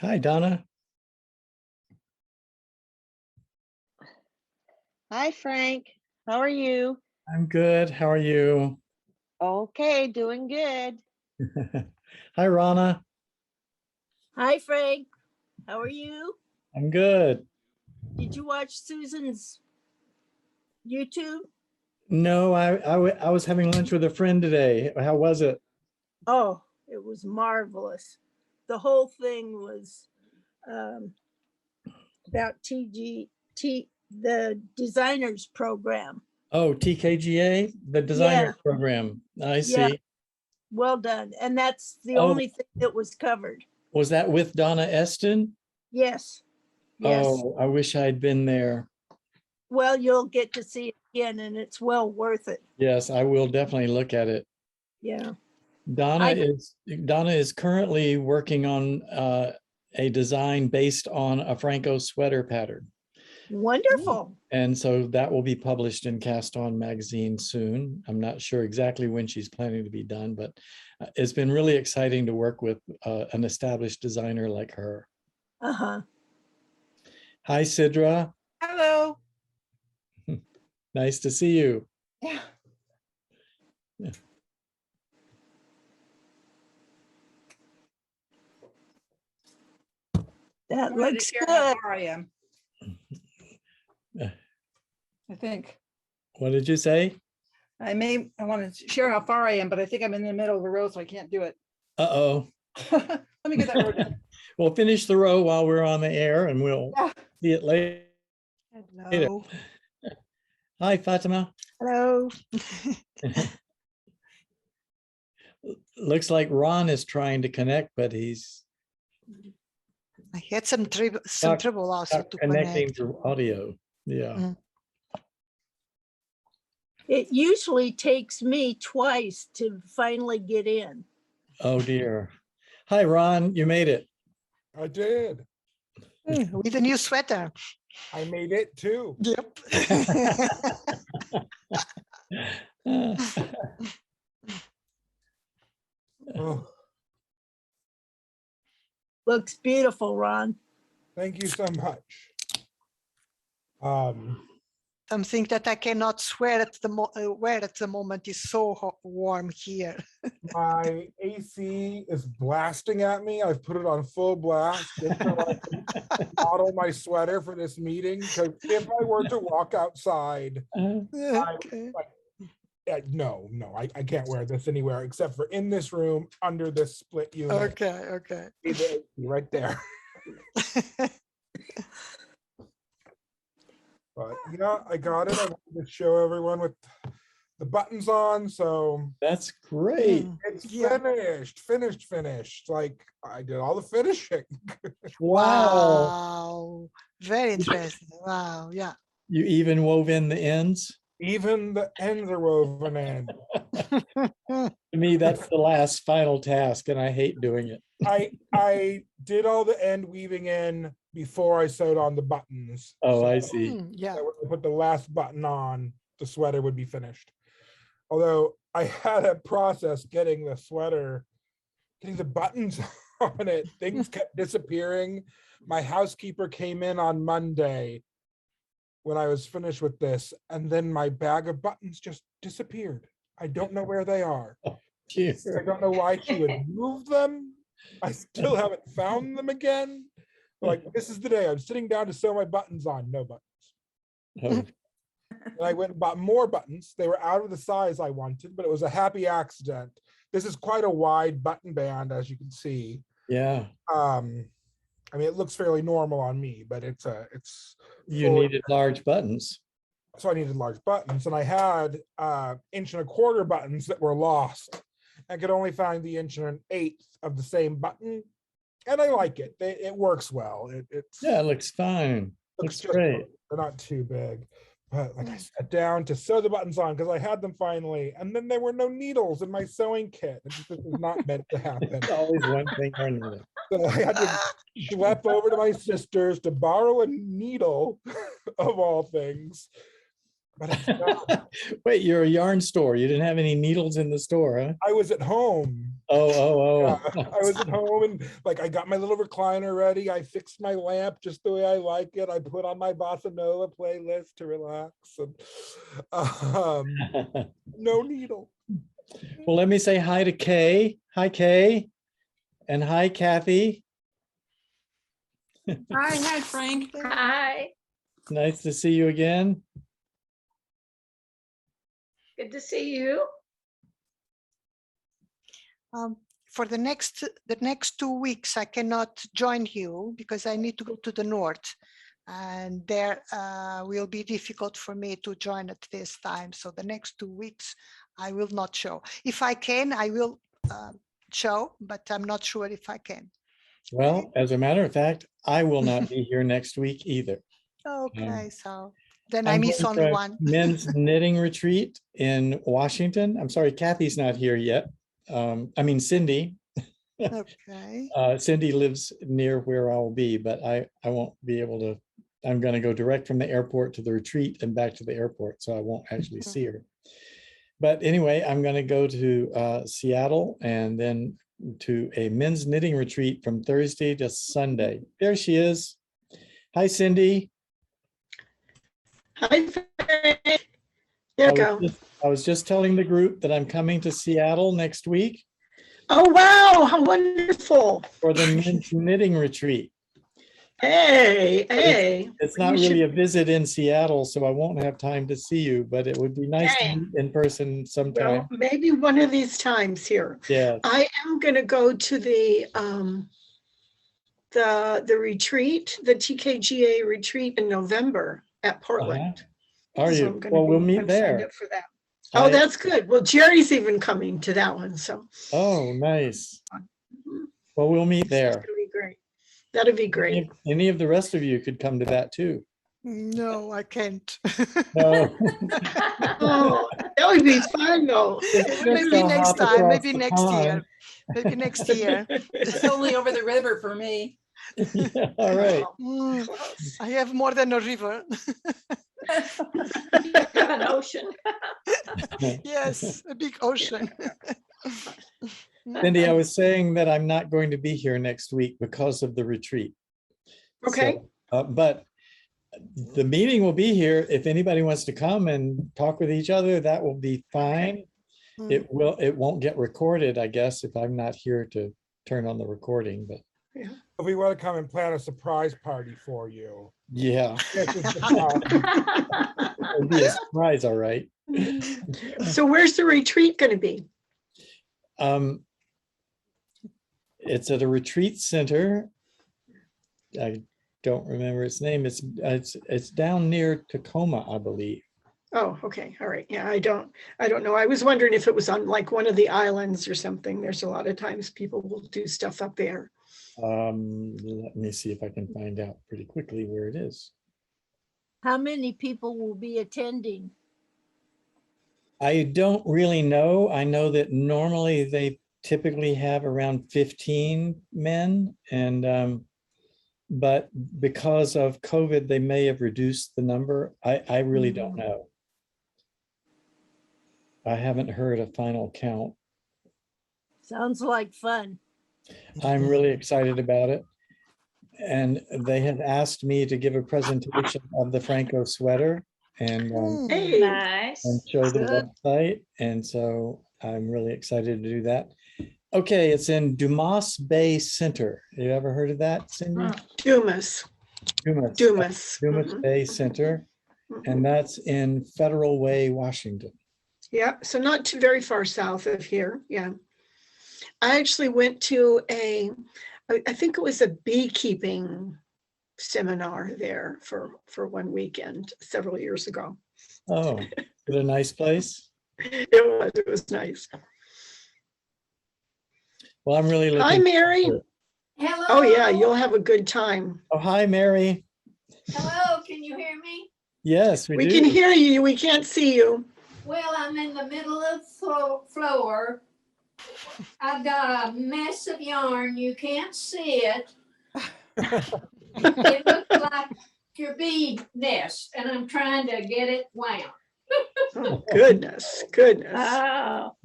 Hi, Donna. Hi, Frank. How are you? I'm good. How are you? Okay, doing good. Hi, Rana. Hi, Frank. How are you? I'm good. Did you watch Susan's YouTube? No, I was having lunch with a friend today. How was it? Oh, it was marvelous. The whole thing was um, about the designers program. Oh, TKGA, the Yeah, designer program. I yeah, see. well done. And that's the Oh, only thing that was covered. was that with Donna Eston? Yes, yes. Oh, I wish I'd been there. Well, you'll get to see it again, and it's well worth it. Yes, I will definitely look at it. Yeah. Donna I is currently working on a design based on a Phrancko sweater pattern. wonderful. And so that will be published in Cast On magazine soon. I'm not sure exactly when she's planning to be done, but it's been really exciting to work with an established designer like her. Uh-huh. Hi, Sidra. Hello. Nice to see you. Yeah. That I wanted to looks share how good. far I am. I think What did you say? I want to share how far I am, but I think I'm in the middle of a row, so I can't do it. Uh-oh. Let me get that row done. We'll finish the row while we're on the air and we'll Yeah. see it later. Hello. Hi, Fatima. Hello. Looks like Ron is trying to connect, but he's I had some not- trouble also not to connecting connect. to audio. Yeah. Mm. It usually takes me twice to finally get in. Oh, dear. Hi, Ron. You made it. I did. With a new sweater. I made it too. Yep. Oh, Looks beautiful, Ron. thank you so much. Something that I cannot swear at wear at the moment is so warm here. My AC is blasting at me. I've put it on full blast just so I can model my sweater for this meeting. Because if I were to walk outside, Okay. no, I can't wear this anywhere except for in this room under this split unit. Okay. See the AC right there. But yeah, I got it. I wanted to show everyone with the buttons on. So That's great. it's Yeah. finished. Like I did all the finishing. Wow. Wow. Very interesting. Wow. Yeah. You even wove in the ends? Even the ends are woven in. To me, that's the last final task, and I hate doing it. I did all the end weaving in before I sewed on the buttons. Oh, I So see. Yeah. that when I put the last button on, the sweater would be finished. Although I had a process getting the sweater, getting the buttons on it. Things kept disappearing. My housekeeper came in on Monday when I was finished with this, and then my bag of buttons just disappeared. I don't know where they are. Phew. I don't know why she would move them. I still haven't found them again. Like, this is the day I'm sitting down to sew my buttons on, no buttons. Oh, And I went and bought more buttons. They were out of the size I wanted, but it was a happy accident. This is quite a wide button band, as you can see. yeah. I mean, it looks fairly normal on me, but it's You full- needed large buttons. so I needed large buttons, and I had 1.25" buttons that were lost. I could only find the 1.125" of the same button, and I like it. It works well. It's Yeah, it looks fine. looks Looks just great. perfect. They're not too big. But like I sat down to sew the buttons on because I had them finally, and then there were no needles in my sewing kit. This was not meant to happen. It's always one thing or another. So I had to schlep over to my sister's to borrow a needle of all things. but it's not. Wait, you're a yarn store. You didn't have any needles in the store, huh? I was at home. Oh. I was at home and like I got my little recliner ready. I fixed my lamp just the way I like it. I put on my bossa nova playlist to relax, and no needle. Well, let me say hi to Kay. Hi, Kay. And hi, Kathy. Hi, Frank. Hi, Nice to see you again. good to see you. For the next 2 weeks, I cannot join you because I need to go to the north, and there will be difficult for me to join at this time. So the next 2 weeks, I will not show. If I can, I will show, but I'm not sure if I can. Well, as a matter of fact, I will not be here next week either. Okay, so then I I'm miss going only to a one. men's knitting retreat in Washington. I'm sorry, Kathy's not here yet. I mean, Cindy. Okay. Cindy lives near where I'll be, but I won't be able to. I'm going to go direct from the airport to the retreat and back to the airport, so I won't actually see her. But anyway, I'm going to go to Seattle and then to a men's knitting retreat from Thursday to Sunday. There she is. Hi, Cindy. Hi, Frank. There you go. I was just telling the group that I'm coming to Seattle next week Oh, wow. How wonderful. for the men's knitting retreat. Hey. It's not You really a visit in Seattle, so I won't have time to see you, but it would be nice to Dang. meet in person sometime. Well, maybe one of these times here. Yeah. I am going to go to the retreat, the TKGA retreat in November at Portland. Are So you? I'm gonna Well, we'll I'm meet signed there. up for that. Oh, I- that's good. Well, Jerry's even coming to that one, so Oh, nice. Mhm. Well, we'll meet It's there. gonna be great. That'd be great. Any of the rest of you could come to that too. No, I can't. No. Oh, that would be fun though. Just Maybe a next hop time, across maybe the next year. pond. Maybe next year. It's only over the river for me. Yeah, all right. Mm, I have more than a river. You have an ocean. Yes, a big ocean. Cindy, I was saying that I'm not going to be here next week because of the retreat. Okay. So, but the meeting will be here. If anybody wants to come and talk with each other, that will be fine. Mm. It won't get recorded, I guess, if I'm not here to turn on the recording, but If we want to come and plan a surprise party for you. yeah, This is the time. it'll be a surprise, all right. So where's the retreat going to be? It's at a retreat center. I don't remember its name. It's down near Tacoma, I believe. Oh, okay. All right. Yeah, I don't know. I was wondering if it was on like one of the islands or something. There's a lot of times people will do stuff up there. Let me see if I can find out pretty quickly where it is. How many people will be attending? I don't really know. I know that normally they typically have around 15 men, and but because of COVID, they may have reduced the number. I really don't know. I haven't heard a final count. Sounds like fun. I'm really excited about it. And they have asked me to give a presentation of the Phrancko sweater and Mm. Hey, Nice. show the Good. website. And so I'm really excited to do that. Okay, it's in Dumas Bay Center. You ever heard of that, Cindy? Dumas. Dumas Mhm. Bay Center, Mhm. and that's in Federal Way, Washington. Yeah, so not too very far south of here. Yeah. I actually went to I think it was a beekeeping seminar there for one weekend several years ago. Oh, is it a nice place? It was nice. Well, I'm really Hi, looking. Mary. forward. Hello. Oh, yeah, you'll have a good time. Oh, hi, Mary. Hello, can you hear me? Yes, we We do. can hear you. We can't see you. Well, I'm in the middle of the floor. I've got a mess of yarn. You can't see it. It looks like your bee nest, and I'm trying to get it wound. Oh, goodness, goodness. Oh.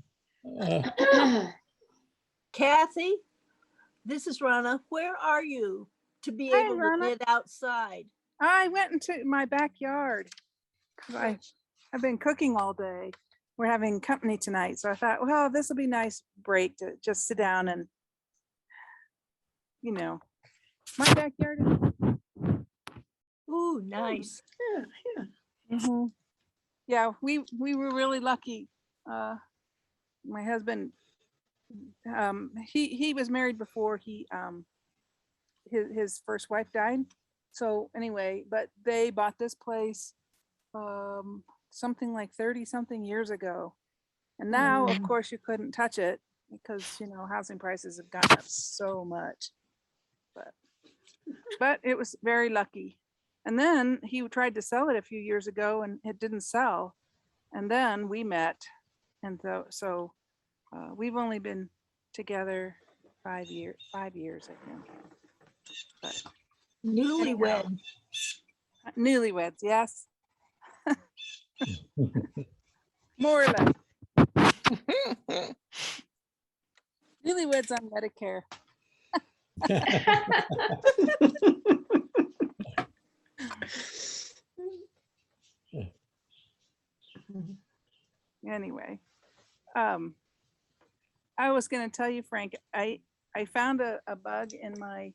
Kathy, this is Rana. Where are you to be Hi, able to Rana. get outside? I went into my backyard because I've been cooking all day. We're having company tonight. So I thought, well, this will be a nice break to just sit down and, my backyard. Ooh, nice. Yeah, yeah. Mhm. Yeah, we were really lucky. My husband, he was married before his first wife died. So anyway, but they bought this place something like 30 something years ago. And now, of course, you couldn't touch it because, housing prices have gone up so much. But it was very lucky. And then he tried to sell it a few years ago and it didn't sell. And then we met. And so we've only been together 5 years, I think. But Newlywed. newlyweds, yes. More or less. Newlyweds on Medicare. Anyway, I was going to tell you, Frank, I found a bug in my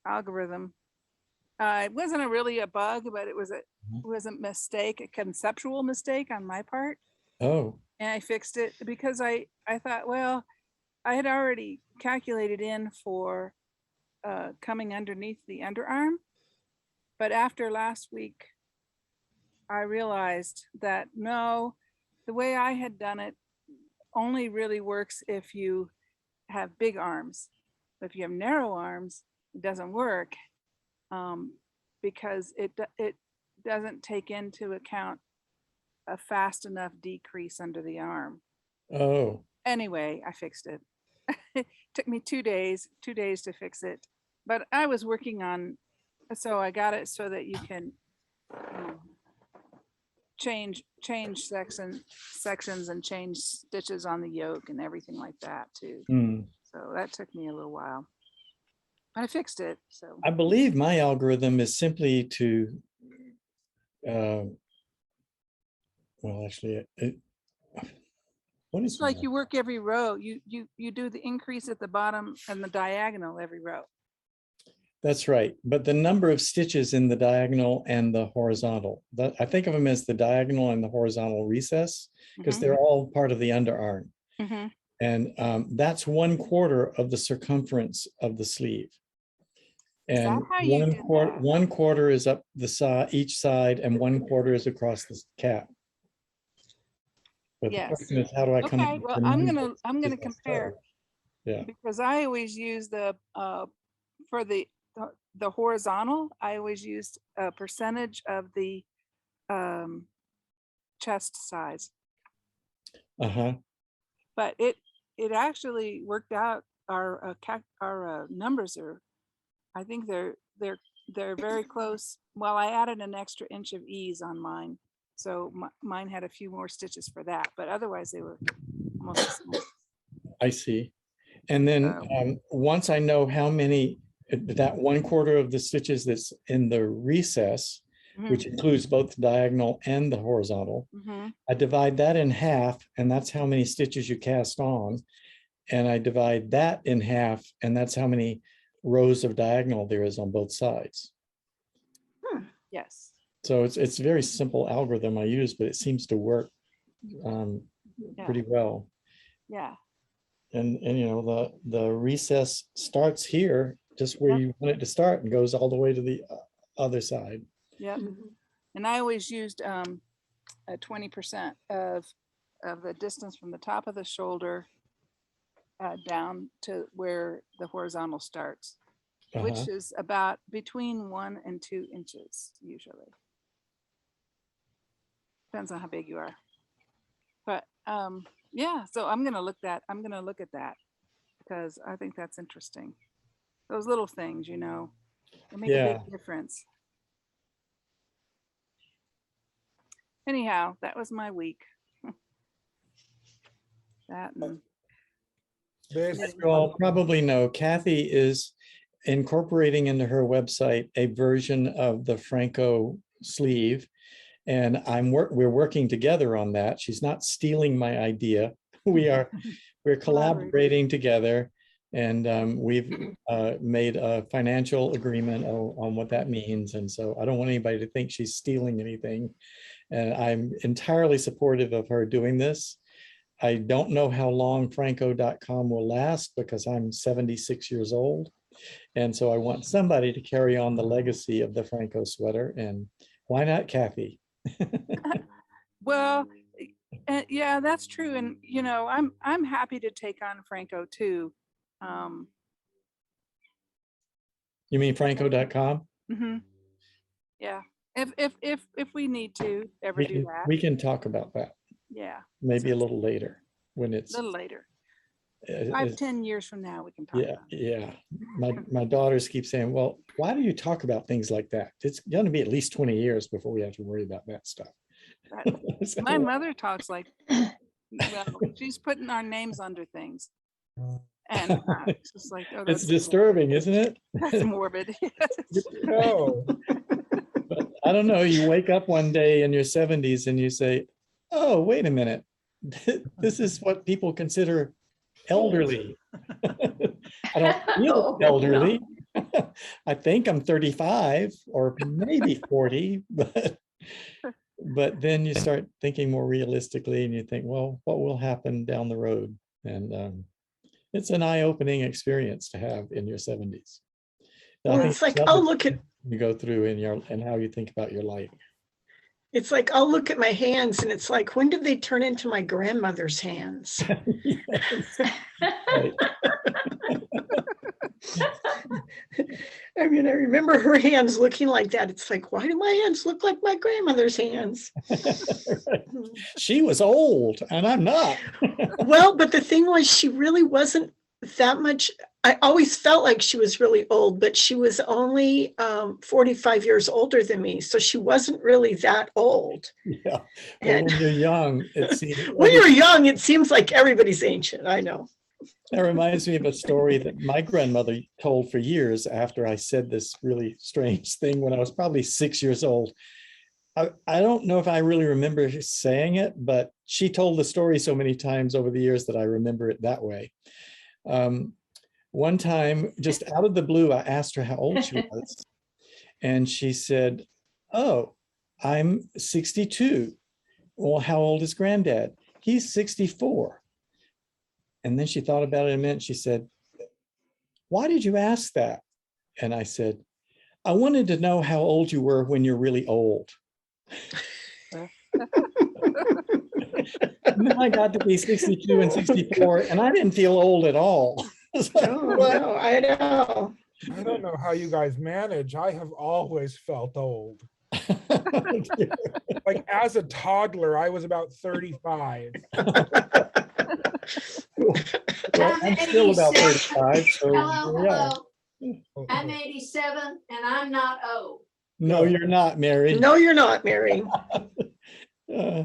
algorithm. It wasn't really a bug, but it was a mistake, a conceptual mistake on my part. Oh, And I fixed it because I thought, well, I had already calculated in for coming underneath the underarm. But after last week, I realized that no, the way I had done it only really works if you have big arms. But if you have narrow arms, it doesn't work because it doesn't take into account a fast enough decrease under the arm. oh, Anyway, I fixed it. It took me 2 days to fix it, but I was working on, so I got it so that you can change sections and change stitches on the yoke and everything like that too. hmm. So that took me a little while, but I fixed it. So I believe my algorithm is simply to, well, actually, what is it's like you work every row. You do the increase at the bottom and the diagonal every row. That's right. But the number of stitches in the diagonal and the horizontal, I think of them as the diagonal and the horizontal recess because they're all part of the underarm. Mm-hmm. And that's 1/4 of the circumference of the sleeve. And how you did that? 1/4 is up the side, each side, and 1/4 is across the cap. But Yes. the question is, how do I come? Okay, up with well, the I'm number gonna to compare. Yeah. Because I always use the for the horizontal, I always used a percentage of the chest size. Uh-huh. But it actually worked out. Our numbers are, I think they're very close. Well, I added an extra inch of ease on mine, so mine had a few more stitches for that. But otherwise, they were almost the same. I see. And then once I know how many, that 1/4 of the stitches that's in the recess, which includes both the diagonal and the horizontal, I divide that in half, and that's how many stitches you cast on. And I divide that in half, and that's how many rows of diagonal there is on both sides. Yes. So it's a very simple algorithm I use, but it seems to work pretty well. Yeah. And the recess starts here, just where you want it to start, and goes all the way to the other side. Yep. And I always used a 20% of the distance from the top of the shoulder down to where the horizontal starts, which is about between 1 and 2 inches usually. Depends on how big you are. But yeah, so I'm gonna look at that because I think that's interesting. Those little things, they make a big difference. anyhow, that was my week. That and Basically, You all probably know Kathy is incorporating into her website a version of the Phrancko sleeve. And we're working together on that. She's not stealing my idea. We're collaborating together, and we've made a financial agreement on what that means. And so I don't want anybody to think she's stealing anything. And I'm entirely supportive of her doing this. I don't know how long Phrancko.com will last because I'm 76 years old. And so I want somebody to carry on the legacy of the Phrancko sweater. And why not Kathy? well, yeah, that's true. And you know, I'm happy to take on Phrancko too. You mean Phrancko.com? Mhm. Yeah, if we need to ever do that, We can talk about that yeah, maybe a little later when a it's little later. uh, 5-10 years from now, we can talk yeah, about it. yeah. My daughters keep saying, well, why do you talk about things like that? It's going to be at least 20 years before we have to worry about that stuff. So, My mother talks like, well, she's putting our names under things. And it's just like, oh, it's that's disturbing, isn't it? that's morbid. Yes. no, But I don't know. You wake up one day in your 70s and you say, oh, wait a minute. This is what people consider elderly. I don't feel Oh, elderly. I think I'm 35 or maybe 40, but then you start thinking more realistically and you think, well, what will happen down the road? And it's an eye-opening experience to have in your 70s. I Well, think it's like, another I'll look at, you go through and how you think about your life. it's like, I'll look at my hands and it's like, when did they turn into my grandmother's hands? Yes. Right. I mean, I remember her hands looking like that. It's like, why do my hands look like my grandmother's hands? Right. She was old and I'm not. Well, but the thing was, she really wasn't that much. I always felt like she was really old, but she was only 45 years older than me. So she wasn't really that old. Yeah. Well, And when you're young, it seems when you're young, it seems like everybody's ancient. I know. that reminds me of a story that my grandmother told for years after I said this really strange thing when I was probably 6 years old. I don't know if I really remember saying it, but she told the story so many times over the years that I remember it that way. One time, just out of the blue, I asked her how old she was. And she said, oh, I'm 62. Well, how old is granddad? He's 64. And then she thought about it a minute. She said, why did you ask that? And I said, I wanted to know how old you were when you're really old. And then I got to be 62 and 64, and I didn't feel old at all. It's like, No, what? no, I know. I don't know how you guys manage. I have always felt old. Like as a toddler, I was about 35. Well, I'm still about 86. 35, so Hello, here we are. hello. I'm 87 and I'm not old. No, you're not, Mary. No, you're not, Mary. Uh,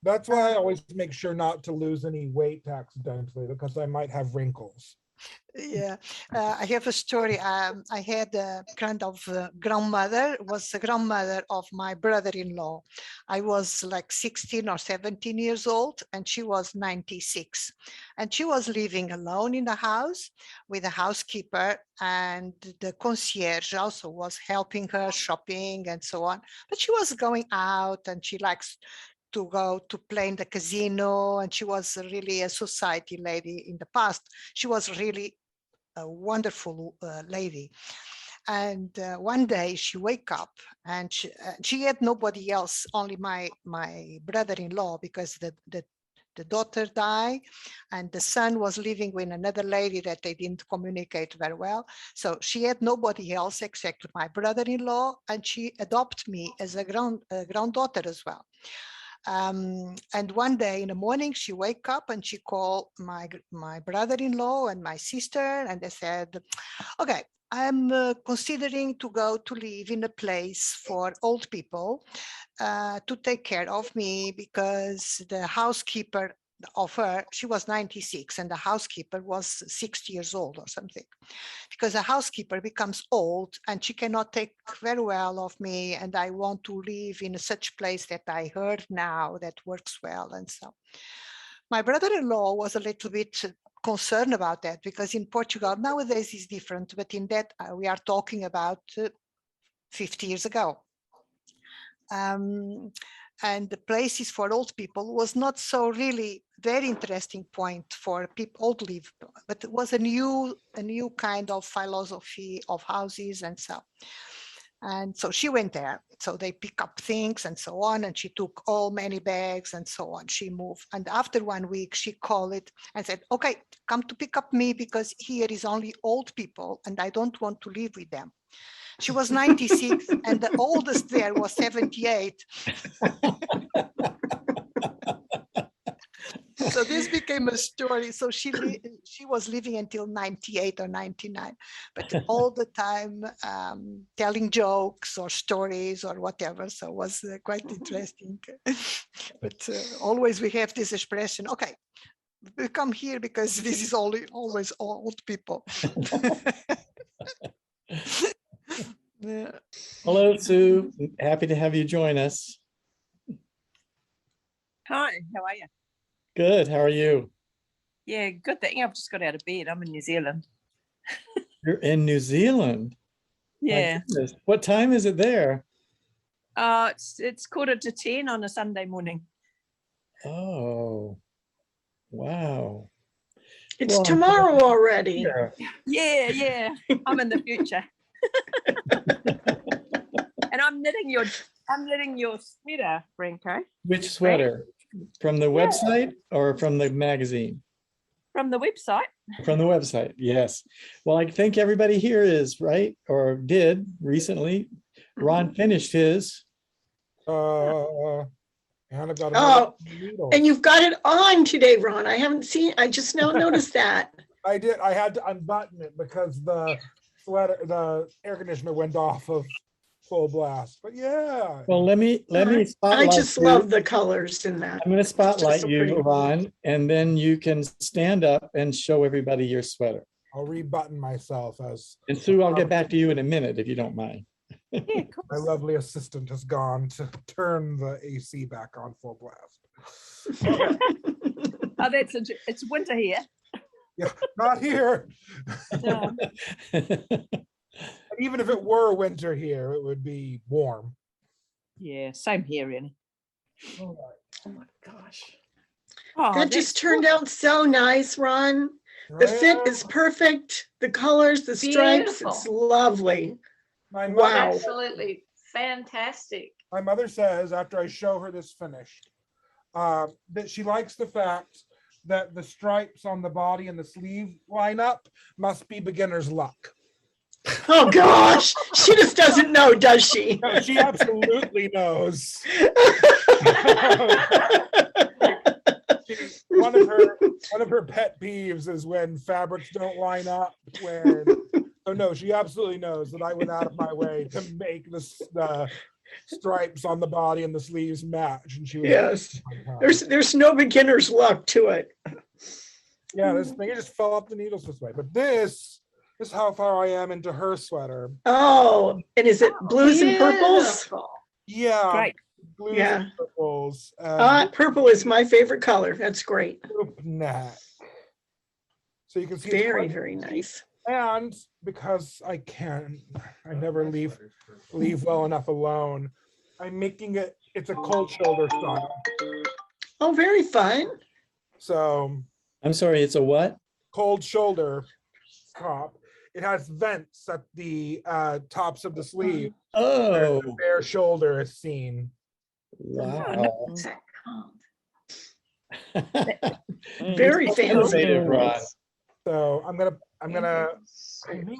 That's why I always make sure not to lose any weight accidentally because I might have wrinkles. Yeah, I have a story. I had a kind of grandmother, was the grandmother of my brother-in-law. I was like 16 or 17 years old and she was 96. And she was living alone in the house with a housekeeper, and the concierge also was helping her shopping and so on. But she was going out and she likes to go to play in the casino, and she was really a society lady in the past. She was really a wonderful lady. And one day she wake up and she had nobody else, only my brother-in-law, because the daughter died and the son was living with another lady that they didn't communicate very well. So she had nobody else except my brother-in-law, and she adopted me as a granddaughter as well. And one day in the morning, she wake up and she called my brother-in-law and my sister, and they said, okay, I'm considering to go to live in a place for old people to take care of me, because the housekeeper of her, she was 96 and the housekeeper was 60 years old or something. Because a housekeeper becomes old and she cannot take very well of me, and I want to live in such place that I heard now that works well. And so my brother-in-law was a little bit concerned about that, because in Portugal nowadays is different, but in that we are talking about 50 years ago. And the places for old people was not so really very interesting point for people old live, but it was a new kind of philosophy of houses and so. And so she went there. So they pick up things and so on. And she took all many bags and so on. She moved. And after 1 week, she called it and said, okay, come to pick up me, because here is only old people and I don't want to live with them. She was 96 and the oldest there was 78. So this became a story. So she was living until 98 or 99, but all the time telling jokes or stories or whatever. So it was quite interesting. But always we have this expression, okay, we come here because this is always old people. Yeah. Hello, Sue. Happy to have you join us. Hi, how are you? Good. How are you? Yeah, good thing. I've just got out of bed. I'm in New Zealand. You're in New Zealand. My Yeah. goodness. What time is it there? It's 9:45 on a Sunday morning. Oh, wow. It's Well, tomorrow already. here. Yeah. I'm in the future. And I'm knitting your sweater, Phrancko, Which sweater? From the website or from the magazine? from the website. From the website, yes. Well, I think everybody here is right, or did recently. Ron finished his. Hannah got Oh, another needle. And you've got it on today, Ron. I haven't seen, I just now noticed that. I did. I had to unbutton it because the air conditioner went off of full blast. But yeah. Well, let me spotlight I just you. love the colors in that. I'm going to spotlight so you, pretty. Ron, and then you can stand up and show everybody your sweater. I'll rebutton myself as And Sue, I'll get back to you in a minute if you don't mind. Yeah, cool. my lovely assistant has gone to turn the AC back on full blast. Okay. Oh, it's winter here. Yeah, not here. No. Even if it were winter here, it would be warm. Yeah, same here, really. All right. Oh my gosh. Oh, That just turned out so nice, Ron. The fit is perfect. The colors, the stripes, it's Beautiful. lovely. My mother, Wow. Absolutely fantastic. my mother says after I show her this finished, that she likes the fact that the stripes on the body and the sleeve line up must be beginner's luck. Oh gosh, she just doesn't know, does she? No, she absolutely knows. One of her pet peeves is when fabrics don't line up. So no, she absolutely knows that I went out of my way to make the stripes on the body and the sleeves match. And she was Yes, there's no beginner's luck to it. yeah, this thing just fell off the needles this way. But this is how far I am into her sweater. Oh, and is it blues and purples? Beautiful. Yeah, Great. blues Yeah. and purples. And Purple is my favorite color. That's great. loop neck. So you can see it's Very, quite- very nice. And because I never leave well enough alone, I'm making it's a cold shoulder style. Oh, very fun. So I'm sorry, it's a what? cold shoulder top. It has vents at the tops of the sleeve. Where Oh, the bare shoulder is seen. wow. What's that called? Very It's fancy. innovative, Ron. So I may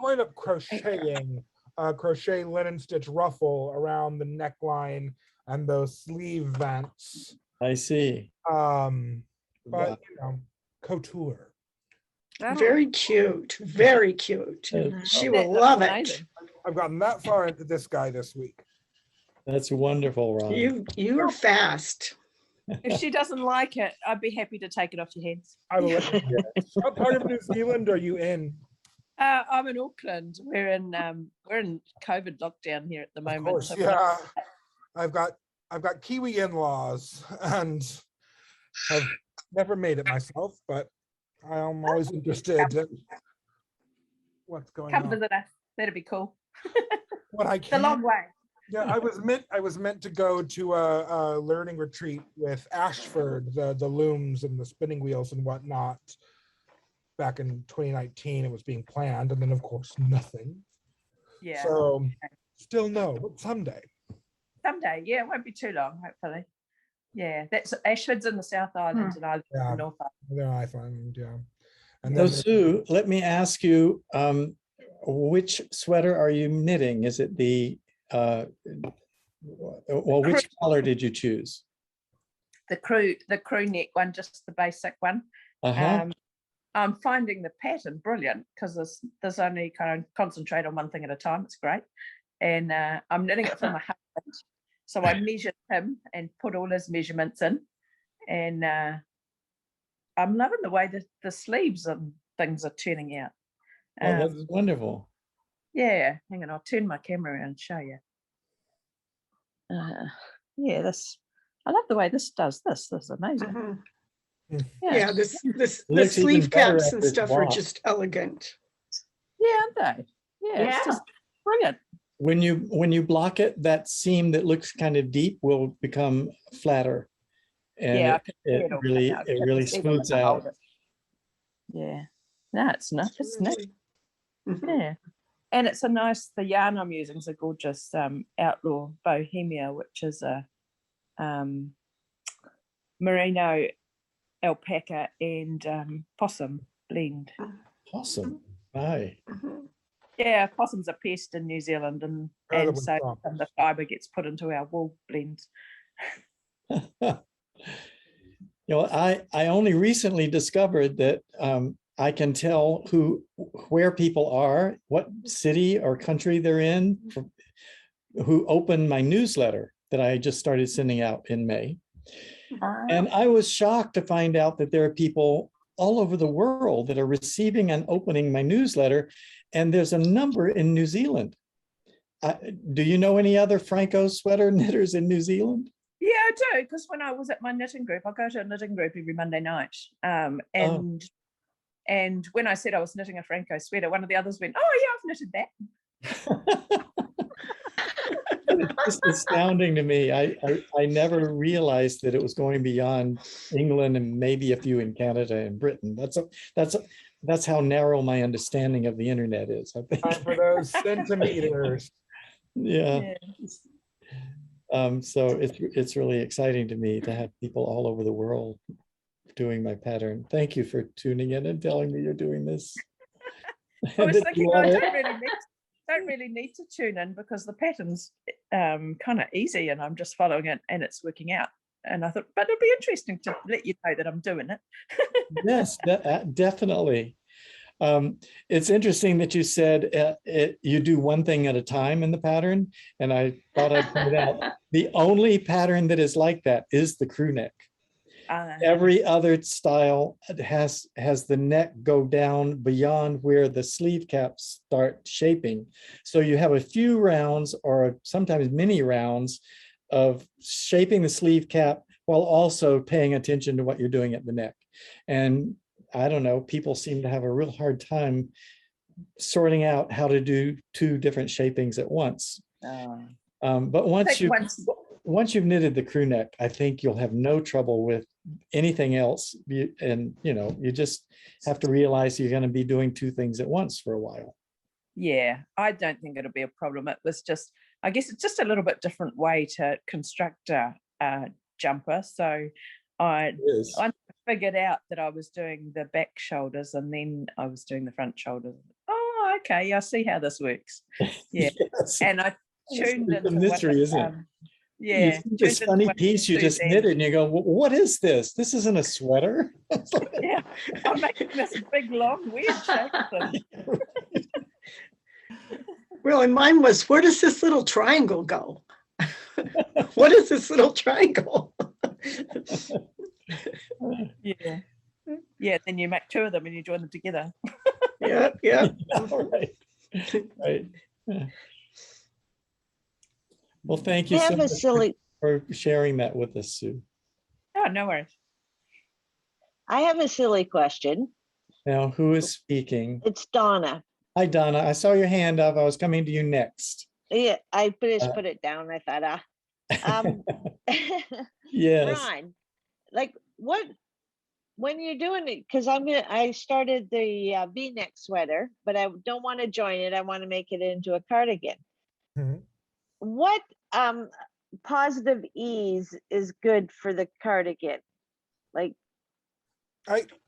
wind up crocheting crochet linen stitch ruffle around the neckline and those sleeve vents. I see. But Wow. couture. That'll- Very cute, very cute. She will That love looks it. amazing. I've gotten that far into this guy this week. That's wonderful, Ron. You are fast. If she doesn't like it, I'd be happy to take it off your hands. I will let you guess. What part of New Zealand are you in? I'm in Auckland. We're in COVID lockdown here at the Of moment. course, so yeah. I've got Kiwi in-laws and have never made it myself, but I'm always interested in what's going come on. visit us. That'd be cool. When I It's a long can, way. yeah, I was meant to go to a learning retreat with Ashford, the looms and the spinning wheels and whatnot. Back in 2019, it was being planned, and then of course nothing. Yeah. So still no, but someday. Someday. Yeah, it won't be too long, hopefully. Yeah, that's Ashford's in the South Island and I live in Yeah. the North Island. Then I find, yeah. And So then Sue, let me ask you, which sweater are you knitting? Is it the, well, which color did you choose? The crew neck one, just the basic one. Uh-huh. I'm finding the pattern brilliant because there's only kind of concentrate on one thing at a time. It's great. And I'm knitting it for my husband. So I measured him and put all his measurements in. And I'm loving the way the sleeves and things are turning out. Oh, that's wonderful. Yeah, hang on, I'll turn my camera around and show you. Yeah, I love the way this does this. This is amazing. Mhm. Yeah, Yeah, the looks even sleeve better caps and after it's stuff are washed. just elegant. yeah, aren't they? Yeah, Yeah. it's just brilliant. When you block it, that seam that looks kind of deep will become flatter. And Yeah, I can see it all really, coming out. it You have to really see them smooths when I hold out. it. Yeah, no, it's not. It's nice. Mhm. Yeah, and it's a nice. The yarn I'm using is a gorgeous Outlaw Bohemia, which is a merino, alpaca, and possum blend. Awesome. Hi. Mhm. Yeah, possums are pest in New Zealand, and Incredibly so strong. the fibre gets put into our wool blends. I only recently discovered that I can tell where people are, what city or country they're in, who opened my newsletter that I just started sending out in May. And I was shocked to find out that there are people all over the world that are receiving and opening my newsletter. And there's a number in New Zealand. Do you know any other Phrancko sweater knitters in New Zealand? Yeah, I do, because when I was at my knitting group, I go to a knitting group every Monday night. And when I said I was knitting a Phrancko sweater, one of the others went, "Oh yeah, I've knitted that." It's just astounding to me. I never realized that it was going beyond England and maybe a few in Canada and Britain. That's how narrow my understanding of the internet is, I think. time for those centimeters. Yeah. So it's really exciting to me to have people all over the world doing my pattern. Thank you for tuning in and telling me you're doing this. I was That thinking you I love it. don't really need to tune in because the pattern's kind of easy and I'm just following it and it's working out. And I thought, but it'd be interesting to let you know that I'm doing it. Yes, definitely. It's interesting that you said you do one thing at a time in the pattern. And I thought I'd point out the only pattern that is like that is the crew neck. Every other style has the neck go down beyond where the sleeve caps start shaping. So you have a few rounds or sometimes many rounds of shaping the sleeve cap while also paying attention to what you're doing at the neck. And I don't know, people seem to have a real hard time sorting out how to do two different shapings at once. But once you've knitted the crew neck, I think you'll have no trouble with anything else. You just have to realize you're going to be doing two things at once for a while. Yeah, I don't think it'll be a problem. It was just, I guess it's just a little bit different way to construct a jumper. So I figured out that I was doing the back shoulders and then I was doing the front shoulders. Oh, okay, I see how this works. Yeah. Yes. And I tuned It's a into mystery, isn't it? Yeah. see this turned into funny one piece you too just then. knitted and you go, What is this? This isn't a sweater." It's like, Yeah, I'm making this big, long, weird shape thing. Well, and mine was, where does this little triangle go? What is this little triangle? Yeah. Yeah, then you make two of them and you join them together. Yeah, yeah. right. Right. Yeah. Well, thank I you so have a much silly, for sharing that with us, Sue. Oh, no worries. I have a silly question. Now, who is speaking? It's Donna. Hi, Donna. I saw your hand up. I was coming to you next. Yeah, I just Uh, put it down. I thought, um, Yes. Ron, like when you're doing it, because I started the V-neck sweater, but I don't want to join it. I want to make it into a cardigan. Mhm. What positive ease is good for the cardigan? Like,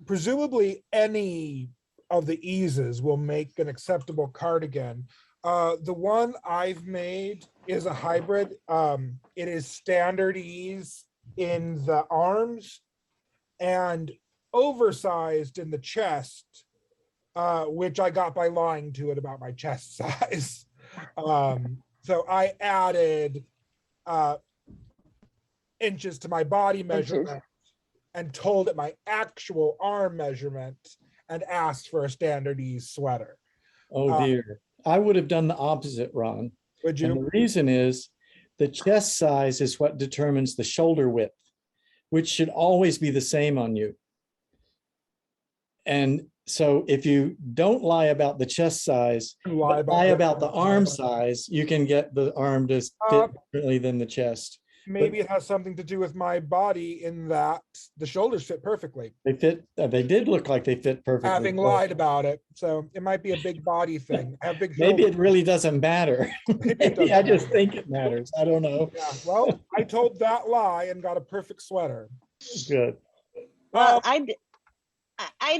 Presumably any of the eases will make an acceptable cardigan. The one I've made is a hybrid. It is standard ease in the arms and oversized in the chest, which I got by lying to it about my chest size. So I added inches to my body measurement and told it my actual arm measurement and asked for a standard ease sweater. Oh, dear. I would have done the opposite, Ron. Would And you? the reason is the chest size is what determines the shoulder width, which should always be the same on you. And so if you don't lie about the chest size, Lie but lie about the arm size, you can get the arm to fit differently than the chest. Maybe it has something to do with my body in that the shoulders fit perfectly. They fit, they did look like they fit perfectly. Having lied about it. So it might be a big body thing. I have big Maybe shoulders. it really doesn't matter. Maybe it Maybe I doesn't just matter. think it matters. I don't know. Yeah, well, I told that lie and got a perfect sweater. Good. well, I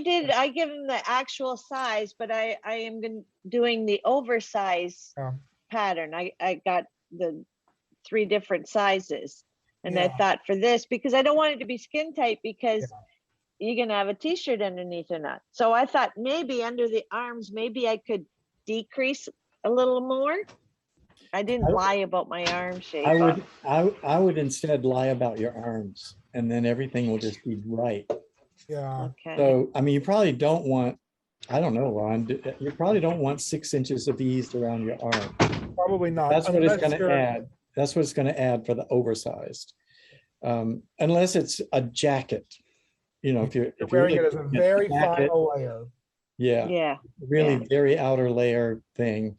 give him the actual size, but I am doing the oversize Yeah. pattern. I got the 3 different sizes. And I Yeah. thought for this, because I don't want it to be skin tight, because you're gonna have a t-shirt underneath or not. So I thought maybe under the arms, maybe I could decrease a little more. I didn't lie about my arm shape. I would instead lie about your arms, and then everything will just be right. Yeah. Okay. So, I mean, you probably don't want, I don't know, Ron, you probably don't want 6 inches of ease around your arm. Probably not. That's what it's unless going to you're- add. That's what it's going to add for the oversized. Unless it's a jacket, you know, if you're wearing really it as a looking at very jacket, final layer. yeah, Yeah. really yeah. very outer layer thing,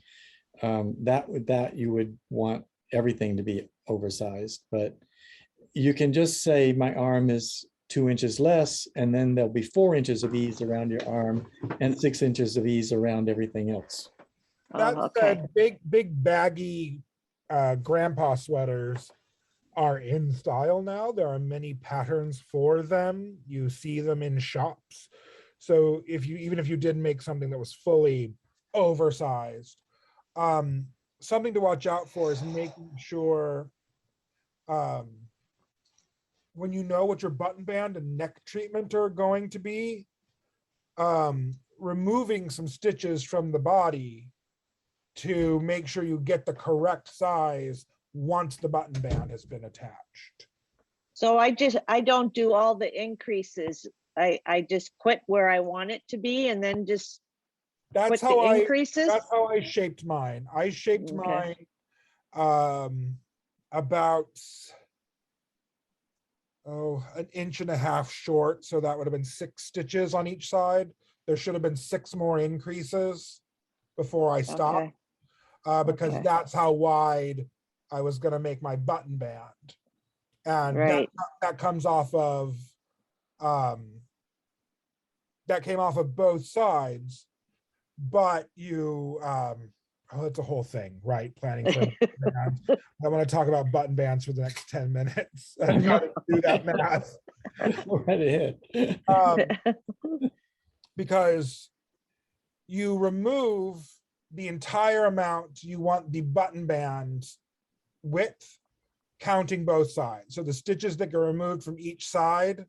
that you would want everything to be oversized. But you can just say my arm is 2 inches less, and then there'll be 4 inches of ease around your arm and 6 inches of ease around everything else. That Oh, okay. said, big baggy grandpa sweaters are in style now. There are many patterns for them. You see them in shops. So even if you did make something that was fully oversized, something to watch out for is making sure when you know what your button band and neck treatment are going to be, removing some stitches from the body to make sure you get the correct size once the button band has been attached. So I don't do all the increases. I just quit where I want it to be and then just That's quit the increases. That's how I shaped mine. I shaped Okay. mine about an inch and a half short. So that would have been 6 stitches on each side. There should have been 6 more increases before I stopped. Okay. Because Okay. that's how wide I was going to make my button band. And Right. that comes off of, that came off of both sides, but you, it's a whole thing, right? Planning for a button band. I want to talk about button bands for the next 10 minutes and how to do that math. Go right ahead. Because you remove the entire amount you want the button band width counting both sides. So the stitches that get removed from each side,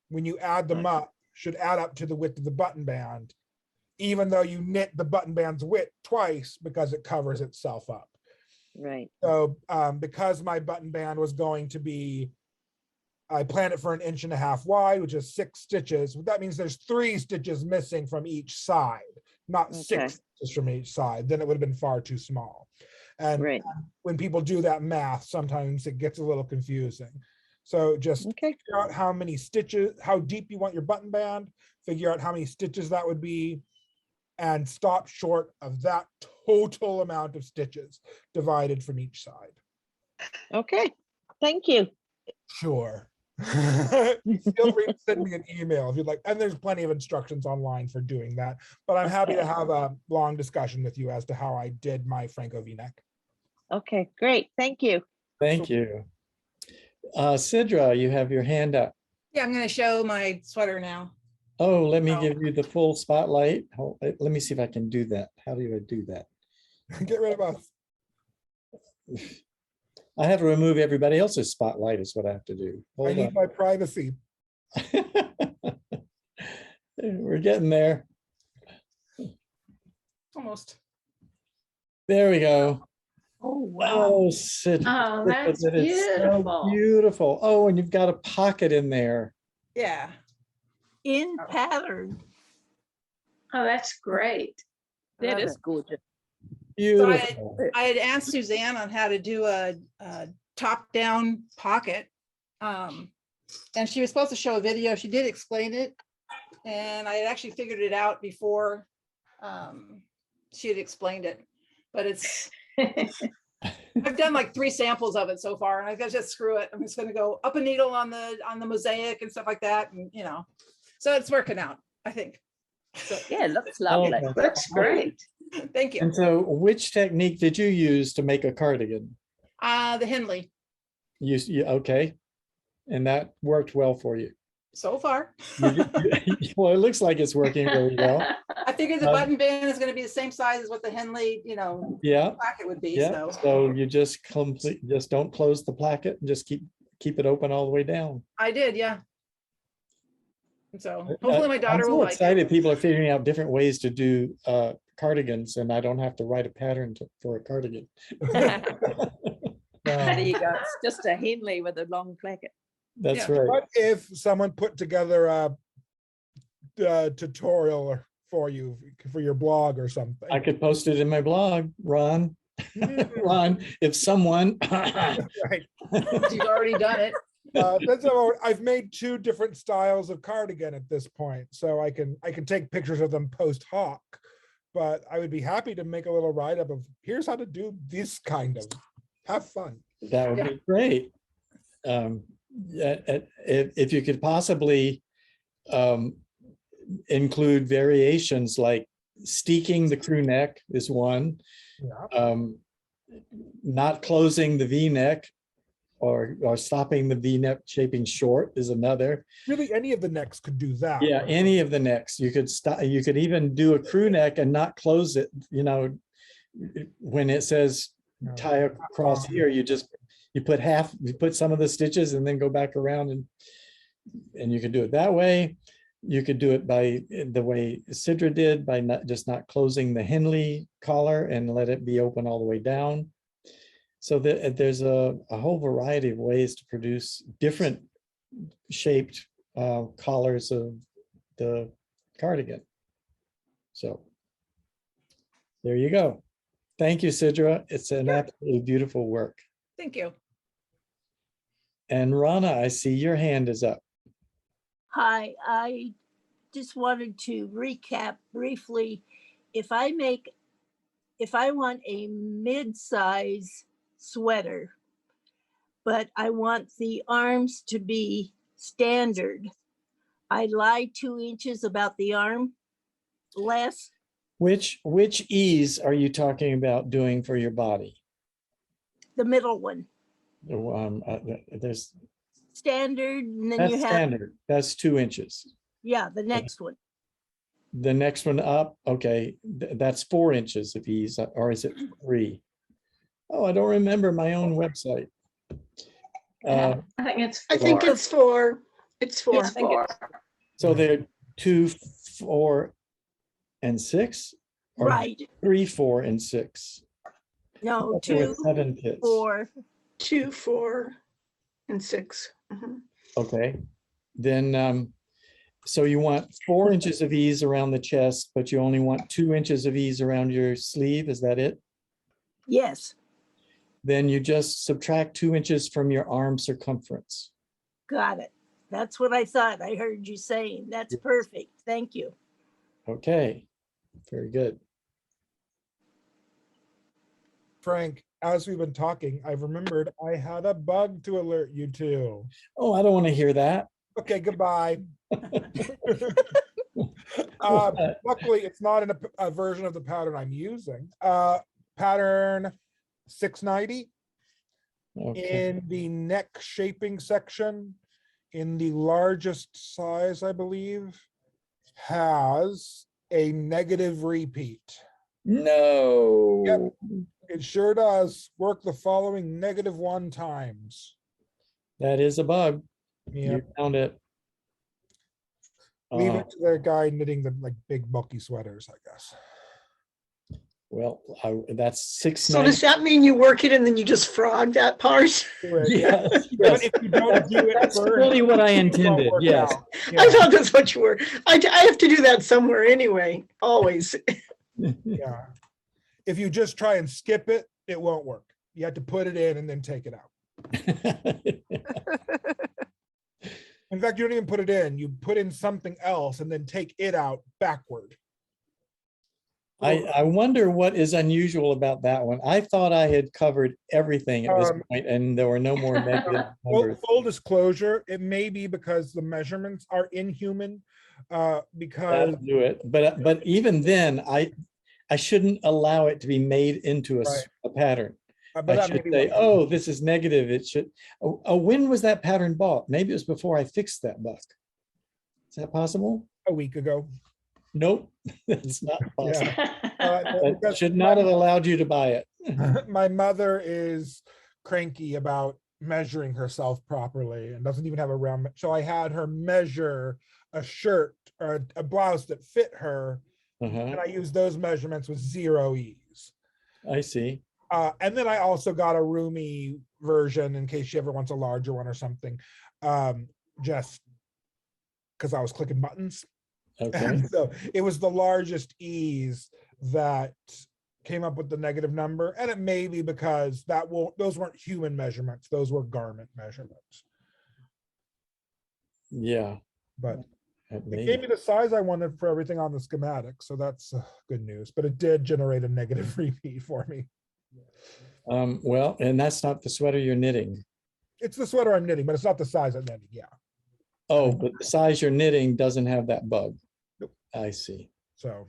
when you add them up, should add up to the width of the button band, even though you knit the button band's width twice because it covers itself up. Right. So because my button band was going to be, I planned it for 1.5 inches wide, which is 6 stitches. That means there's 3 stitches missing from each side, not Okay. 6 stitches from each side. Then it would have been far too small. And Right. when people do that math, sometimes it gets a little confusing. So just Okay. figure out how many stitches, how deep you want your button band, figure out how many stitches that would be, and stop short of that total amount of stitches divided from each side. Okay. Thank you. Sure. Feel free to send me an email if you'd like. And there's plenty of instructions online for doing that. But I'm happy to have a long discussion with you as to how I did my Phrancko V-neck. Okay, great. Thank you. Thank you. Sidra, you have your hand up. Yeah, I'm gonna show my sweater now. Oh, let me Oh. give you the full spotlight. Let me see if I can do that. How do I do that? Get rid of us. I have to remove everybody else's spotlight is what I have to do. I Hold need on. my privacy. We're getting there. Almost. There we go. Oh, wow. Oh, Sidra. Oh, that's that is so beautiful. beautiful. Oh, and you've got a pocket in there. Yeah. In pattern. Oh, that's great. That Love is gorgeous. Beautiful. I had asked Suzanne on how to do a top-down pocket. And she was supposed to show a video. She did explain it. And I had actually figured it out before she had explained it. But it's, I've done like 3 samples of it so far, and I gotta just screw it. I'm just gonna go up a needle on the mosaic and stuff like that, and so it's working out, I think. So Yeah, it looks lovely. Okay. Looks great. thank you. And so which technique did you use to make a cardigan? The Henley Okay. And that worked well for you. so far. Well, it looks like it's working really well. I figured the Um, button band is gonna be the same size as what the Henley, Yeah, placket would be, yeah. so So you just just don't close the placket and just keep it open all the way down. I did, yeah. And so hopefully my I'm daughter so will like it. excited. People are figuring out different ways to do cardigans, and I don't have to write a pattern for a cardigan. There you go. It's just a Henley with a long placket. That's Yeah. right. What if someone put together a tutorial for you for your blog or something? I could post it in my blog, Ron. Ron, if someone. Right. She's already done it. That's all. I've made 2 different styles of cardigan at this point, so I can take pictures of them post hoc. But I would be happy to make a little write up of here's how to do this kind of. Have fun. That would be great. Yeah, if you could possibly include variations like steeking the crew neck is one, Yeah. not closing the V-neck or stopping the V-neck shaping short is another. Really, any of the necks could do that. Yeah, any of the necks. You could stop. You could even do a crew neck and not close it. When it says No. tie across here, you put some of the stitches and then go back around and you can do it that way. You could do it by the way Sidra did, by not closing the Henley collar and let it be open all the way down. So there's a whole variety of ways to produce different shaped collars of the cardigan. So there you go. Thank you, Sidra. It's an absolutely beautiful work. Thank you. And Rana, I see your hand is up. Hi, I just wanted to recap briefly. If I want a mid-size sweater, but I want the arms to be standard, I lie 2 inches about the arm less. Which ease are you talking about doing for your body? The middle one, There's standard, and then that's you have, standard. That's 2 inches. yeah, the next one. The next one up, okay, that's 4 inches of ease, or is it 3? Oh, I don't remember my own website. Uh, I think it's I think four. it's four. It's four. I think it's So they're 2, 4, and 6? Or Right. 3, 4, and 6? No, There were 2, 7 pits. 4. 2, 4, and 6. Mhm. Okay, then, so you want 4 inches of ease around the chest, but you only want 2 inches of ease around your sleeve, is that it? Yes, Then you just subtract 2 inches from your arm circumference. got it. That's what I thought I heard you saying. That's perfect. Thank you. Okay, very good. Frank, as we've been talking, I've remembered I had a bug to alert you to. Oh, I don't want to hear that. Okay, goodbye. What? Luckily, it's not in a version of the pattern I'm using. Pattern 690 Okay, in the neck shaping section, in the largest size, I believe, has a negative repeat. no. It sure does work the following -1 times. That is a bug. Yeah, You found it. leave Uh, it to the guy knitting the like big bulky sweaters, I guess. Well, that's So 690. does that mean you work it and then you just frog that part? Do it. Yes, But yes. if you don't do it That's first, really what I it won't intended, work yes. out. I Yeah, thought that's what you were. I have to do that somewhere anyway, always. yeah. If you just try and skip it, it won't work. You have to put it in and then take it out. In fact, you don't even put it in. You put in something else and then take it out backward. I wonder what is unusual about that one. I thought I had covered everything at this point and there were no more negative Well, numbers. full disclosure, it may be because the measurements are inhuman. Because That'll do it. But even then, I shouldn't allow it to be made into Right. a pattern. but I that should may be say, what- oh, this is negative. It should. Oh, when was that pattern bought? Maybe it was before I fixed that bug. Is that possible? a week ago. Nope, that's not possible. That Because should not have allowed you to buy it. my mother is cranky about measuring herself properly and doesn't even have a round. So I had her measure a shirt or a blouse that fit her, Uh-huh, and I used those measurements with 0 ease. I see. And then I also got a roomy version in case she ever wants a larger one or something, just because I was clicking buttons. Okay, And so it was the largest ease that came up with the negative number. And it may be because those weren't human measurements, those were garment measurements. yeah. But That it may- gave me the size I wanted for everything on the schematic. So that's good news. But it did generate a negative repeat for me. Well, and that's not the sweater you're knitting. It's the sweater I'm knitting, but it's not the size I'm knitting. Yeah. Oh, but the size you're knitting doesn't have that bug. Nope. I see. So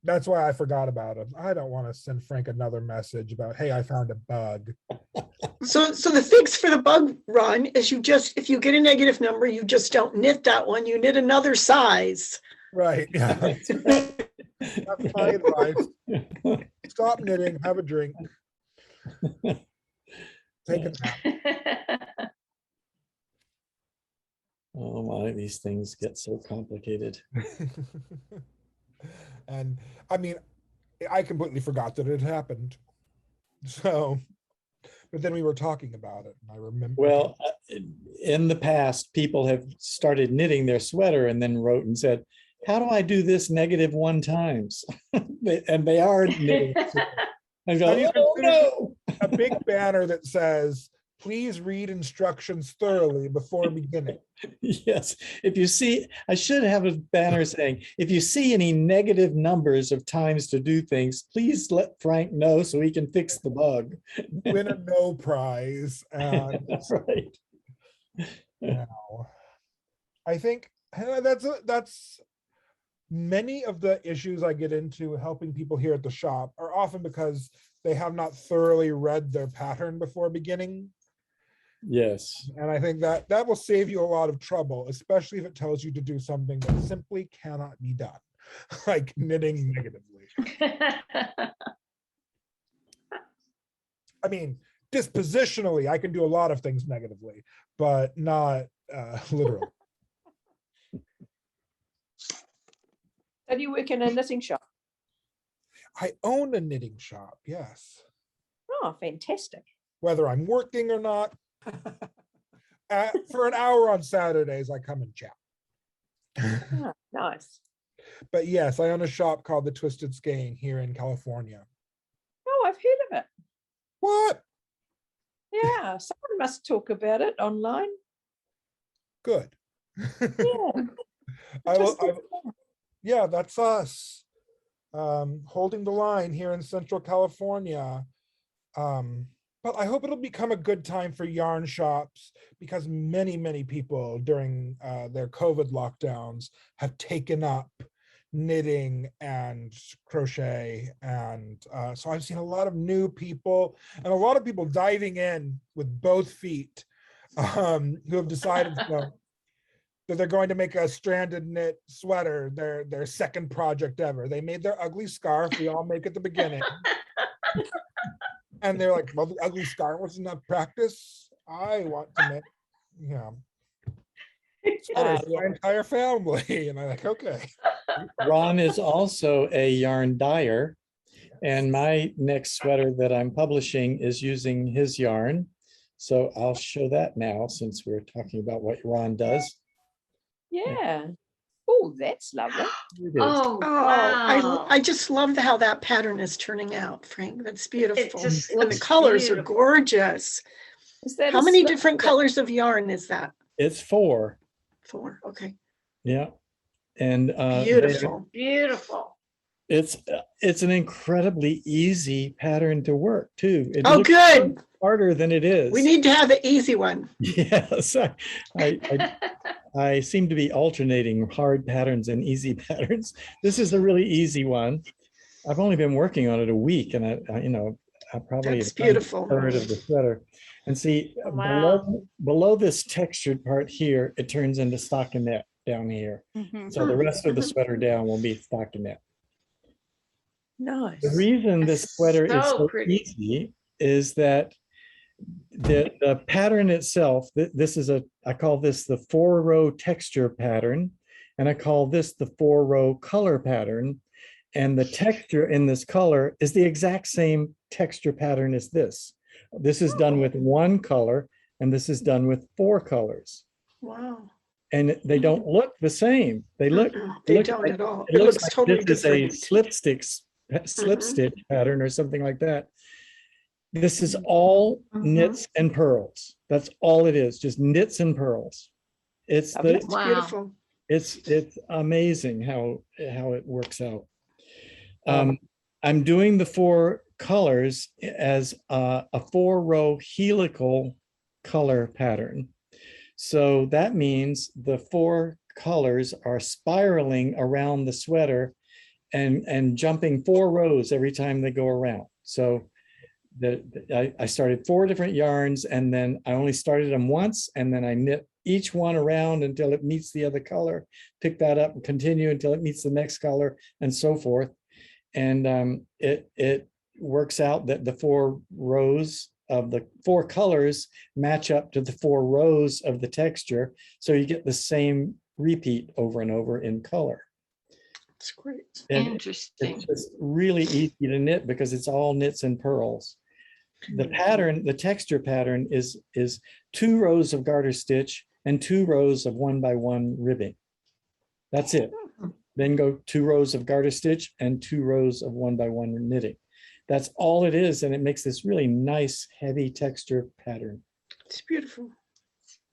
that's why I forgot about it. I don't want to send Frank another message about, hey, I found a bug. So the fix for the bug run is if you get a negative number, you just don't knit that one, you knit another size. Right. Yeah. That's my advice. Stop knitting, have a drink. Take a nap. Oh my, these things get so complicated. And I mean, I completely forgot that it happened. So, but then we were talking about it, and I remember. Well, in the past, people have started knitting their sweater and then wrote and said, how do I do this -1 times? And they are knitting. And Have you go, oh no. a big banner that says, please read instructions thoroughly before beginning. Yes, if you see, I should have a banner saying, if you see any negative numbers of times to do things, please let Frank know so he can fix the bug. Win a no prize. And Right. now, I think that's many of the issues I get into helping people here at the shop are often because they have not thoroughly read their pattern before beginning. Yes. And I think that will save you a lot of trouble, especially if it tells you to do something that simply cannot be done, like knitting negatively. I mean, dispositionally, I can do a lot of things negatively, but not literally. And you work in a knitting shop? I own a knitting shop, yes. Oh, fantastic. Whether I'm working or not. For an hour on Saturdays, I come and chat. Oh, nice. But yes, I own a shop called the Twisted Skein here in California. Oh, I've heard of it. What? Yeah, someone must talk about it online. Good. Yeah. I will, Twisted yeah, that's us. Holding the line here in Central California. But I hope it'll become a good time for yarn shops, because many people during their COVID lockdowns have taken up knitting and crochet. And so I've seen a lot of new people and a lot of people diving in with both feet, who have decided that they're going to make a stranded knit sweater their second project ever. They made their ugly scarf. We all make at the beginning. And they're like, well, the ugly scarf wasn't enough practice. I want to make, sweaters for our entire family. And I'm like, okay. Ron is also a yarn dyer, and my next sweater that I'm publishing is using his yarn. So I'll show that now, since we're talking about what Ron does. Yeah. Oh, that's lovely. Here it is. Oh, wow. I just love how that pattern is turning out, Frank. That's beautiful. just And the looks colors are beautiful. gorgeous. Is that How a many slip different knit? colors of yarn is that? It's 4. 4, okay. Yeah. And Beautiful. Beautiful. it's an incredibly easy pattern to work too. It Oh, looks good. harder than it is. We need to have the easy one. Yes, I seem to be alternating hard patterns and easy patterns. This is a really easy one. I've only been working on it a week, and I probably That's have done beautiful. a third of the sweater. And see, Wow. below this textured part here, it turns into stockinette down here. Mhm. So the rest of the sweater down will be stockinette. Nice. The reason this That's sweater is so so pretty. easy is that the pattern itself, this is I call this the 4-row texture pattern, and I call this the 4-row color pattern. And the texture in this color is the exact same texture pattern as this. This is done with 1 color, and this is done with 4 colors. Wow. And they don't look the same. They look, They look don't like- at all. it It looks looks like totally this is a different. slip stitch pattern or something like that. This is Mm-hmm. all Mhm. knits and pearls. That's all it is, just knits and pearls. It's Lovely. the It's Wow. beautiful. it's amazing how it works out. I'm doing the 4 colors as a 4-row helical color pattern. So that means the 4 colors are spiraling around the sweater and jumping 4 rows every time they go around. So I started 4 different yarns, and then I only started them once, and then I knit each one around until it meets the other color, pick that up and continue until it meets the next color, and so forth. And it works out that the 4 rows of the 4 colors match up to the 4 rows of the texture. So you get the same repeat over and over in color. It's great. And Interesting. it's just really easy to knit because it's all knits and pearls. The pattern, the texture pattern is 2 rows of garter stitch and 2 rows of 1x1 ribbing. That's it. Then go 2 rows of garter stitch and 2 rows of 1x1 knitting. That's all it is, and it makes this really nice, heavy texture pattern. It's beautiful.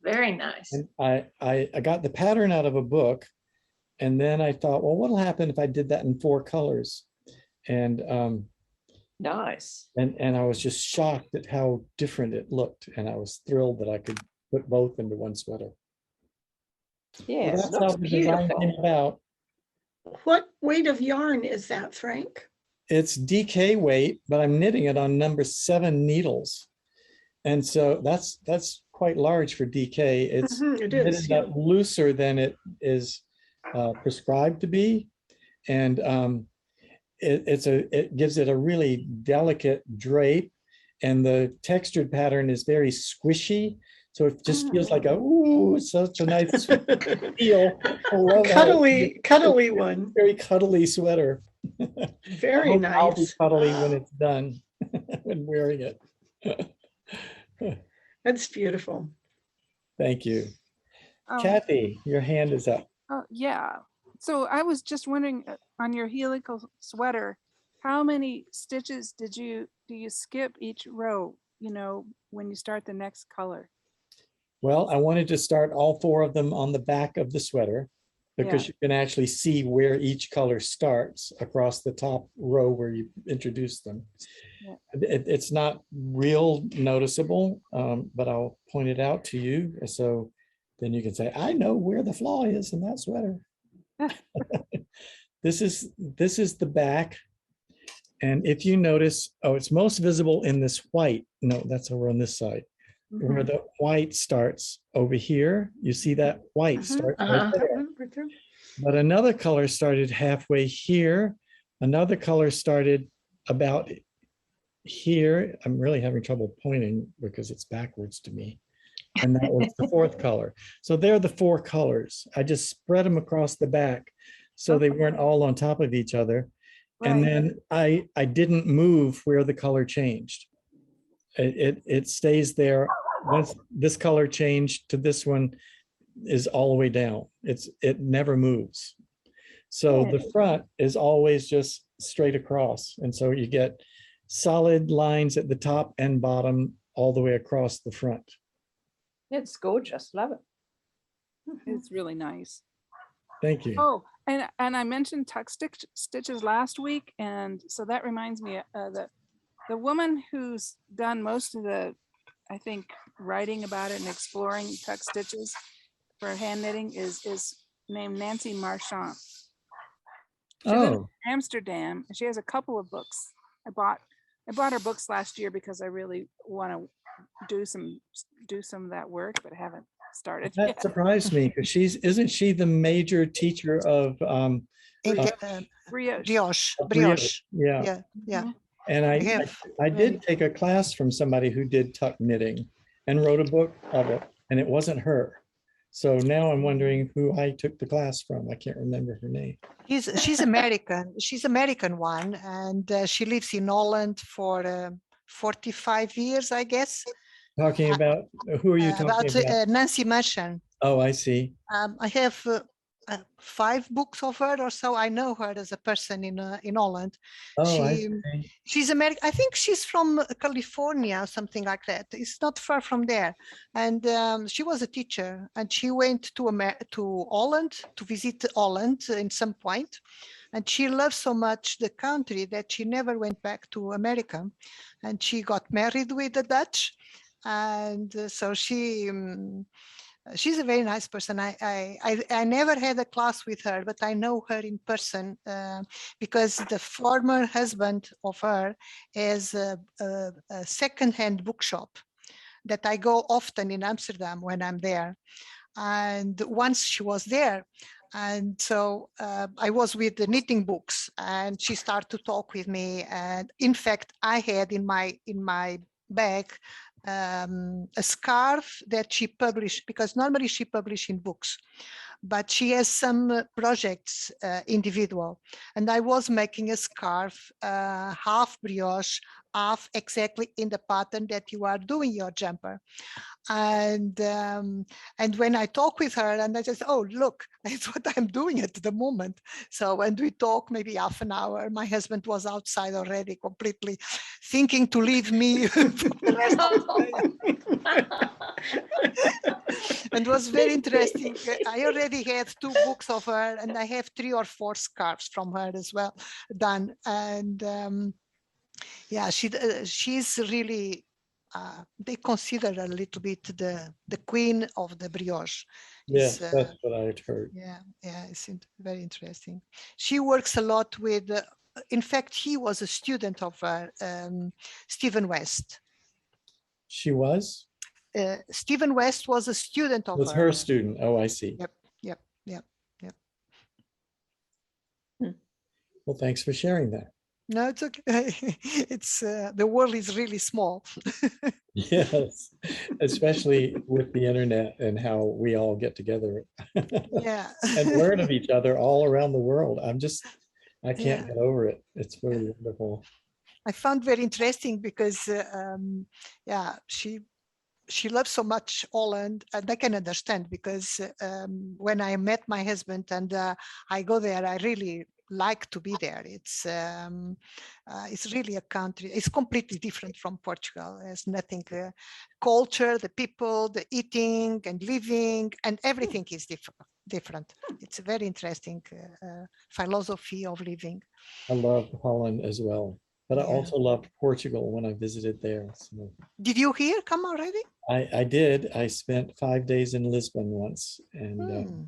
Very nice. And I got the pattern out of a book, and then I thought, well, what'll happen if I did that in 4 colors? And Nice. I was just shocked at how different it looked, and I was thrilled that I could put both into one sweater. Yeah, it So that's how looks the design beautiful. came about. What weight of yarn is that, Frank? It's DK weight, but I'm knitting it on number 7 needles. And so that's quite large for DK. It's It is. knitted Yeah. up looser than it is prescribed to be. And it gives it a really delicate drape. and the textured pattern is very squishy. So it just feels like a, ooh, it's such a nice feel. I love how it's Cuddly one. very cuddly sweater. Very I'll be nice. cuddly when it's done, when wearing it. That's beautiful. Thank you. Um, Kathy, your hand is up. Yeah. So I was just wondering on your helical sweater, how many stitches do you skip each row, you know, when you start the next color? Well, I wanted to start all 4 of them on the back of the sweater because you can actually see where each color starts across the top row where you introduce them. Yeah. It's not real noticeable, but I'll point it out to you. So then you can say, I know where the flaw is in that sweater. This is the back. And if you notice, oh, it's most visible in this white. No, that's over on this side. Where the white starts over here. You see that white start right there. But another color started halfway here. Another color started about here. I'm really having trouble pointing because it's backwards to me. And that was the 4th color. So they're the 4 colors. I just spread them across the back so they weren't all on top of each other. And then I didn't move where the color changed. It stays there. Once this color changed to this one is all the way down. It never moves. So the front is always just straight across. And so you get solid lines at the top and bottom all the way across the front. It's gorgeous. Love it. It's really nice. Thank you. Oh, and I mentioned tuck stitches last week, and so that reminds me that the woman who's done most of the, I think, writing about it and exploring tuck stitches for hand knitting is named Nancy Marchand. She lives in Amsterdam, and she has a couple of books. I bought her books last year because I really want to do some of that work, but I haven't started That yet. surprised me because isn't she the major teacher of Brioche. Brioche. Yeah. Yeah. And I did take a class from somebody who did tuck knitting and wrote a book of it, and it wasn't her. So now I'm wondering who I took the class from. I can't remember her name. She's American. She's American one, and she lives in Holland for 45 years, I guess. Talking about, who are you talking about? Nancy Marchand. Oh, I see. I have 5 books of her or so. I know her as a person in Holland. Oh, I see. She's American. I think she's from California or something like that. It's not far from there. And she was a teacher, and she went to Holland to visit Holland in some point. And she loved so much the country that she never went back to America. And she got married with the Dutch. And so she's a very nice person. I never had a class with her, but I know her in person because the former husband of her has a second-hand bookshop that I go often in Amsterdam when I'm there. And once she was there, and so I was with the knitting books, and she started to talk with me. And in fact, I had in my bag a scarf that she published, because normally she published in books, but she has some projects individual. And I was making a scarf, half brioche, half exactly in the pattern that you are doing your jumper. And when I talk with her, and I just, oh, look, it's what I'm doing at the moment. So, and we talk maybe half an hour. My husband was outside already, completely thinking to leave me for the rest of the day. And it was very interesting. I already had 2 books of her, and I have 3 or 4 scarves from her as well done. And yeah, she's really. They consider her a little bit the queen of the brioche. Yes, that's what I had heard. Yeah, it's very interesting. She works a lot with, in fact, he was a student of Stephen West. She was? Stephen West was a student of Was her student. Oh, I see. Yep. Well, thanks for sharing that. No, it's okay. It's the world is really small. Yes, especially with the internet and how we all get together Yeah. and learn of each other all around the world. I can't Yeah. get over it. It's really wonderful. I found very interesting because, yeah, she loves so much Holland, and I can understand because when I met my husband and I go there, I really like to be there. It's really a country. It's completely different from Portugal. There's nothing, culture, the people, the eating and living, and everything is different. It's a very interesting philosophy of living. I love Holland as well, but I Yeah. also loved Portugal when I visited there. So Did you hear come already? I did. I spent 5 days in Lisbon once, and Hmm.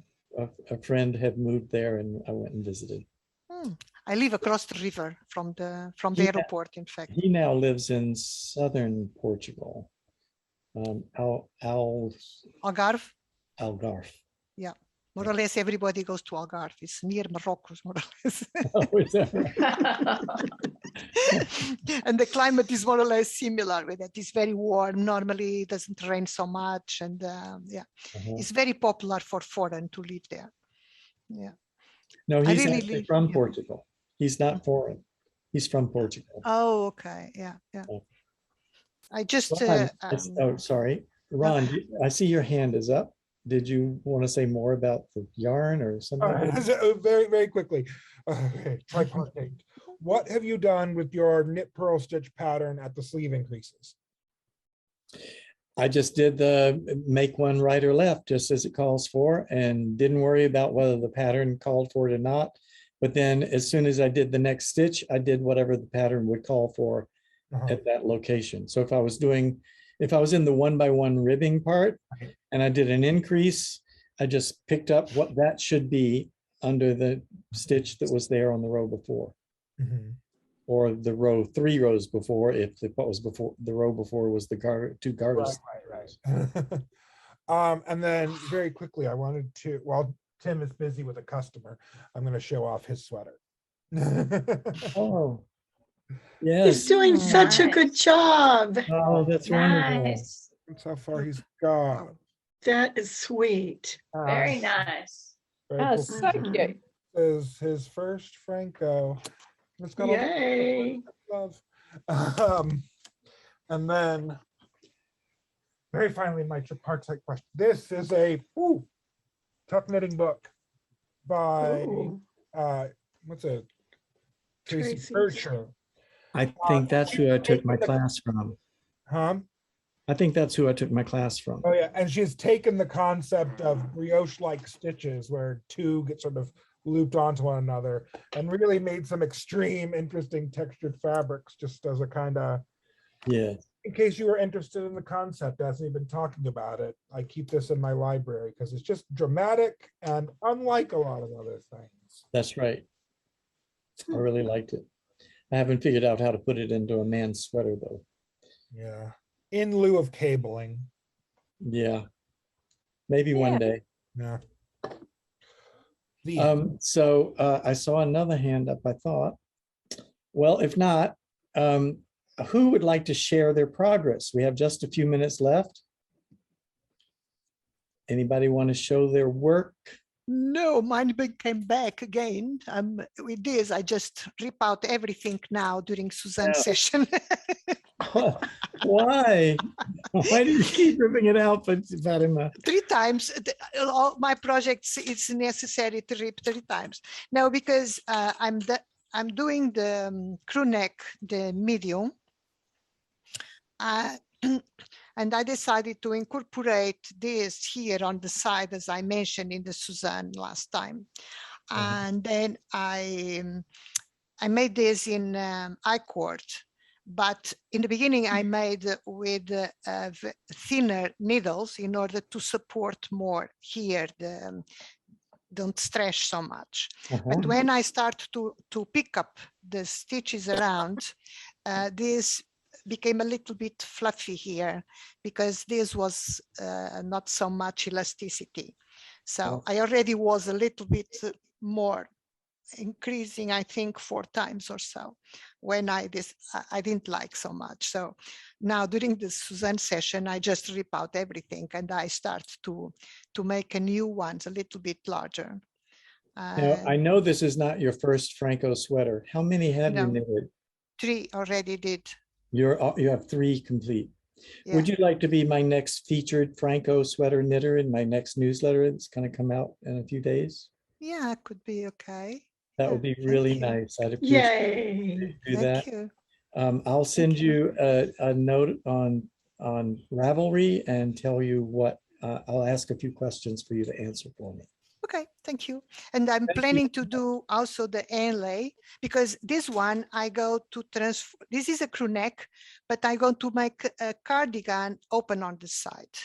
a friend had moved there, and I went and visited. Hmm. I live across the river from the Yeah. airport, in fact. He now lives in southern Portugal, Algarve. Algarve. Yeah. More or less everybody goes to Algarve. It's near Morocco, more or less. Oh, is that right? And the climate is more or less similar with it. It's very warm. Normally it doesn't rain so much. And yeah, it's very popular for foreign to live there. Yeah. No, I he's really actually live. from Yeah. Portugal. He's not foreign. He's from Portugal. Oh, okay. Yeah. Yeah. Yeah. I just, Ron, oh, sorry. Ron, I see your hand is up. Did you want to say more about the yarn or something? Very, very quickly. Okay, tripartite. What have you done with your knit purl stitch pattern at the sleeve increases? I just did the make one right or left, just as it calls for, and didn't worry about whether the pattern called for it or not. But then as soon as I did the next stitch, I did whatever the pattern would call for at that location. So if I was in the 1x1 ribbing part and I did an increase, I just picked up what that should be under the stitch that was there on the row before. Or the row 3 rows before, if the what was before the row before was the two garters. Right. And then very quickly, I wanted to, while Tim is busy with a customer, I'm going to show off his sweater. Oh, He's yes. doing such a good job. Oh, that's wonderful. Nice. That's how far he's got. That is sweet. Very nice. Very Oh, cool. so cute. Is his first Phrancko. It's got all the Yay. love. And then very finally, my tripartite question. This is a tuck knitting book by Ooh. what's it? Tracy. Tracy Bircher. I think that's who I took my class from. Huh? I think that's who I took my class from. Oh yeah, and she's taken the concept of brioche-like stitches where two get sort of looped onto one another and really made some extreme, interesting textured fabrics just as a kind of, in case you were interested in the concept as we've been talking about it. I keep this in my library because it's just dramatic and unlike a lot of other things. That's right. I really liked it. I haven't figured out how to put it into a man's sweater though. Yeah. In lieu of cabling. Yeah. Maybe one day. Yeah. So I saw another hand up, I thought. Well, if not, who would like to share their progress? We have just a few minutes left. Anybody want to show their work? No, mine came back again. With this, I just rip out everything now during Suzanne's session. Why? Why do you keep ripping it out, Fatima? 3 times. All my projects, it's necessary to rip 3 times. No, because I'm doing the crew neck, the medium. And I decided to incorporate this here on the side, as I mentioned in the Suzanne last time. And then I made this in I-cord. But in the beginning, I made with thinner needles in order to support more here, don't stretch so much. But when I start to pick up the stitches around, this became a little bit fluffy here because this was not so much elasticity. So I already was a little bit more increasing, I think 4 times or so when I didn't like so much. So now during the Suzanne session, I just rip out everything and I start to make a new ones a little bit larger. Now, I know this is not your first Phrancko sweater. How many have you No. knitted? 3 already did. You have 3 complete. Yeah. Would you like to be my next featured Phrancko sweater knitter in my next newsletter? It's going to come out in a few days. Yeah, it could be okay. That Yeah, would be thank really you. nice. I'd appreciate Yay. it. Do that. Thank you. I'll send you. you a note on Ravelry and tell you what, I'll ask a few questions for you to answer for me. Okay, thank you. And I'm Thank you. planning to do also the inlay because this one I go to transfer. This is a crew neck, but I'm going to make a cardigan open on the side.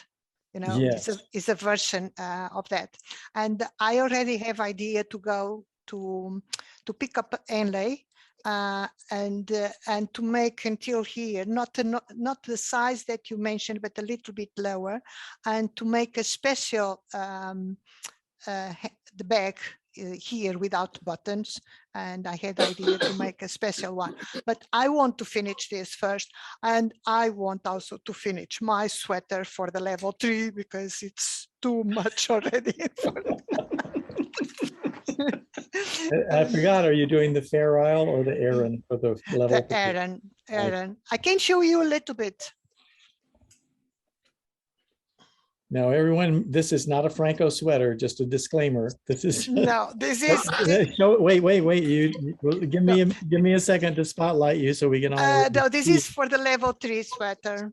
You know, Yes. it's a version of that. And I already have idea to go to pick up inlay and to make until here, not the size that you mentioned, but a little bit lower, and to make a special the bag here without buttons, and I had the idea to make a special one, but I want to finish this first, and I want also to finish my sweater for the level 3 because it's too much already. I forgot, are you doing the Fair Isle or the Erin for the level? The Erin. I can show you a little bit. Now, everyone, this is not a Phrancko sweater, just a disclaimer. This is No, this is wait. You give me a second to spotlight you so we can all. no, this is for the level 3 sweater.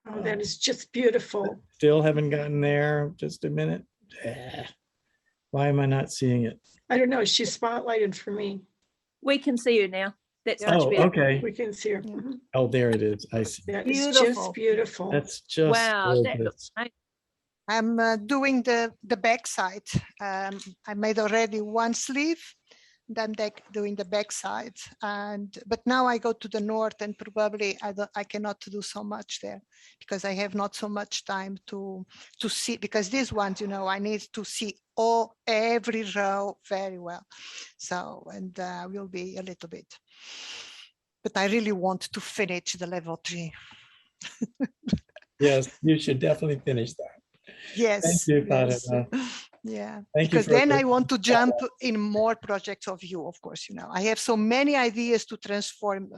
Oh, that is just beautiful. Still haven't gotten there. Just a minute. Why am I not seeing it? I don't know. She's spotlighted for me. We can see you now. That's much Oh, better. okay. We can see her. Mhm. Oh, there it is. I see. That is Beautiful. just beautiful. That's just Wow, that gorgeous. looks nice. I'm doing the back side. I made already one sleeve, then doing the back side. But now I go to the north and probably I cannot do so much there because I have not so much time to see, because these ones, you know, I need to see every row very well. So, and will be a little bit, but I really want to finish the level 3. Yes, you should definitely finish that. Yes. Thank you, Yes. Fatima. Yeah, Thank you because for then the- I want to jump in more projects of you, of course, you know. I have so many ideas to transform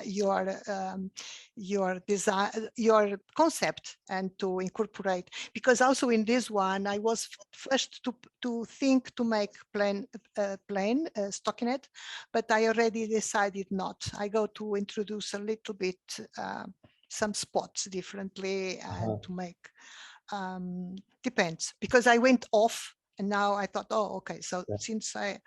your design, your concept, and to incorporate, because also in this one, I was first to think to make plain stockinette, but I already decided not. I go to introduce a little bit, some spots differently and to make, depends, because I went off and now I thought, oh, okay, so since I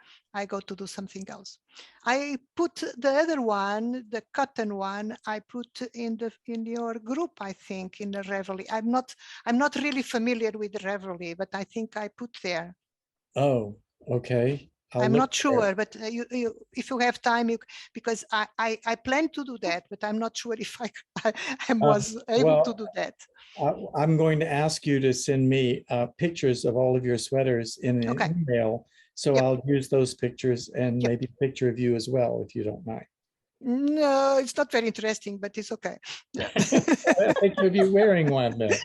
go to do something else, I put the other one, the cotton one, I put in your group, I think, in the Ravelry. I'm not really familiar with the Ravelry, but I think I put there. Oh, okay. I'm not sure, but if you have time, because I plan to do that, but I'm not sure if I was able to do that. I'm going to ask you to send me pictures of all of your sweaters in an email. So I'll use those pictures and maybe a picture of you as well, if you don't mind. No, it's not very interesting, but it's okay. A picture of you wearing one, though.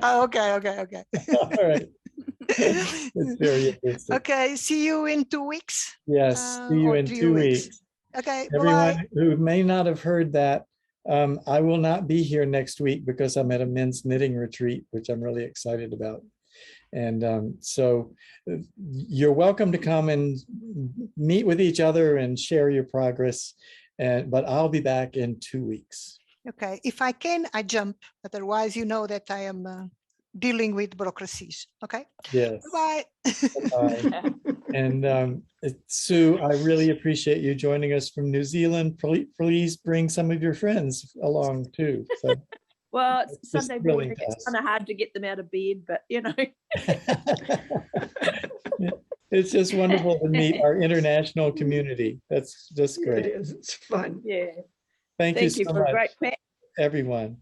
Okay. All right. It's very interesting. Okay, see you in 2 weeks. Yes, see you or in 3 2 weeks. Okay, Everyone bye. who may not have heard that, I will not be here next week because I'm at a men's knitting retreat, which I'm really excited about. And so you're welcome to come and meet with each other and share your progress. But I'll be back in 2 weeks. Okay, if I can, I jump. Otherwise, you know that I am dealing with bureaucracies. Okay. Yes. Bye. Bye. And Sue, I really appreciate you joining us from New Zealand. Please bring some of your friends along too. So. Well, It's Sunday just thrilling morning, to it's us. kind of hard to get them out of bed, but you know. It's just wonderful to meet our international community. That's just great. It is. It's fun. Yeah. Thank you Thank you so for a much, great chat. everyone.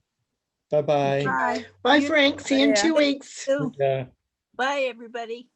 Bye-bye. Bye. Bye, Frank. See you in Yeah. 2 weeks. Yeah. Bye, everybody.